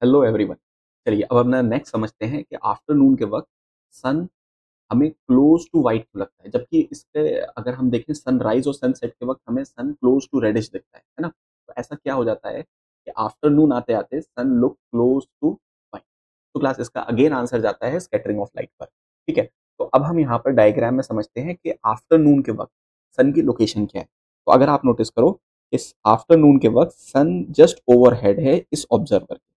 Hello everyone. चलिए अब अपना नेक्स्ट समझते हैं कि आफ्टरनून के वक्त सन हमें क्लोज टू वाइट क्यों लगता है, जबकि इसके अगर हम देखें सनराइज और सनसेट के वक्त हमें सन क्लोज टू रेडिश दिखता है ना। तो ऐसा क्या हो जाता है कि आफ्टरनून आते आते sun look close to white. तो क्लास इसका अगेन आंसर जाता है स्कैटरिंग ऑफ लाइट पर। ठीक है, तो अब हम यहाँ पर डायग्राम में समझते हैं कि आफ्टरनून के वक्त सन की लोकेशन क्या है। तो अगर आप नोटिस करो, इस आफ्टरनून के वक्त सन जस्ट ओवरहेड है इस ऑब्जर्वर के।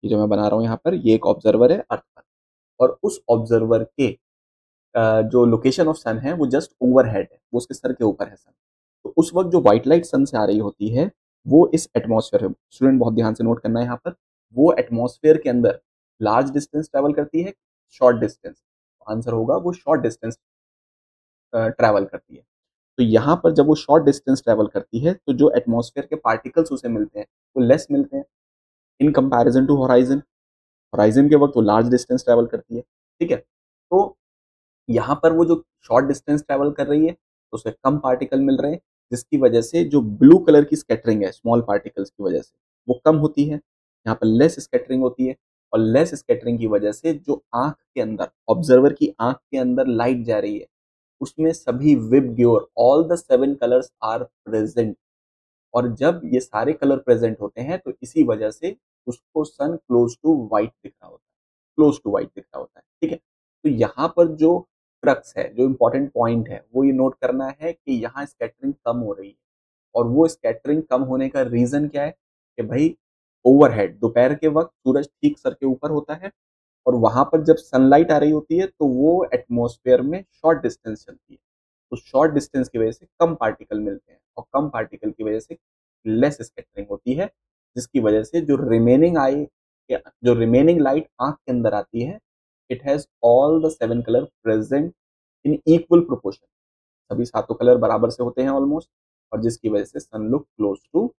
ये जो मैं बना रहा हूँ यहाँ पर, ये एक ऑब्जर्वर है अर्थ पर, और उस ऑब्जर्वर के जो लोकेशन ऑफ सन है वो जस्ट ओवरहेड है, वो उसके सर के ऊपर है सन। तो उस वक्त जो व्हाइट लाइट सन से आ रही होती है वो इस एटमॉस्फेयर है, स्टूडेंट बहुत ध्यान से नोट करना है यहाँ पर, वो एटमॉस्फेयर के अंदर लार्ज डिस्टेंस ट्रेवल करती है, शॉर्ट डिस्टेंस। आंसर होगा वो शॉर्ट डिस्टेंस ट्रेवल करती है। तो यहाँ पर जब वो शॉर्ट डिस्टेंस ट्रेवल करती है तो जो एटमॉस्फेयर के पार्टिकल्स उसे मिलते हैं वो लेस मिलते हैं in comparison to horizon. Horizon के वक्त वो लार्ज डिस्टेंस ट्रेवल करती है। ठीक है, तो यहाँ पर वो जो शॉर्ट डिस्टेंस ट्रेवल कर रही है तो उसे कम पार्टिकल मिल रहे हैं, जिसकी वजह से जो ब्लू कलर की स्कैटरिंग है स्मॉल पार्टिकल्स की वजह से वो कम होती है। यहाँ पर लेस स्कैटरिंग होती है, और लेस स्कैटरिंग की वजह से जो आंख के अंदर, ऑब्जर्वर की आंख के अंदर लाइट जा रही है उसमें सभी VIBGYOR all the 7 colours are present. और जब ये सारे कलर प्रेजेंट होते हैं तो इसी वजह से उसको सन क्लोज टू व्हाइट दिख रहा होता है, क्लोज टू व्हाइट दिख रहा होता है। ठीक है, तो यहाँ पर जो क्रक्स है, जो इंपॉर्टेंट पॉइंट है, वो ये नोट करना है कि यहाँ स्कैटरिंग कम हो रही है। और वो स्कैटरिंग कम होने का रीजन क्या है कि भाई ओवरहेड दोपहर के वक्त सूरज ठीक सर के ऊपर होता है, और वहां पर जब सनलाइट आ रही होती है तो वो एटमॉस्फेयर में शॉर्ट डिस्टेंस चलती है। तो शॉर्ट डिस्टेंस की वजह से कम पार्टिकल मिलते हैं, और कम पार्टिकल की वजह से लेस स्कैटरिंग होती है, जिसकी वजह से जो रिमेनिंग लाइट आंख के अंदर आती है, it has all the 7 colour present in equal proportion. सभी सातों कलर बराबर से होते हैं ऑलमोस्ट, और जिसकी वजह से सन लुक क्लोज टू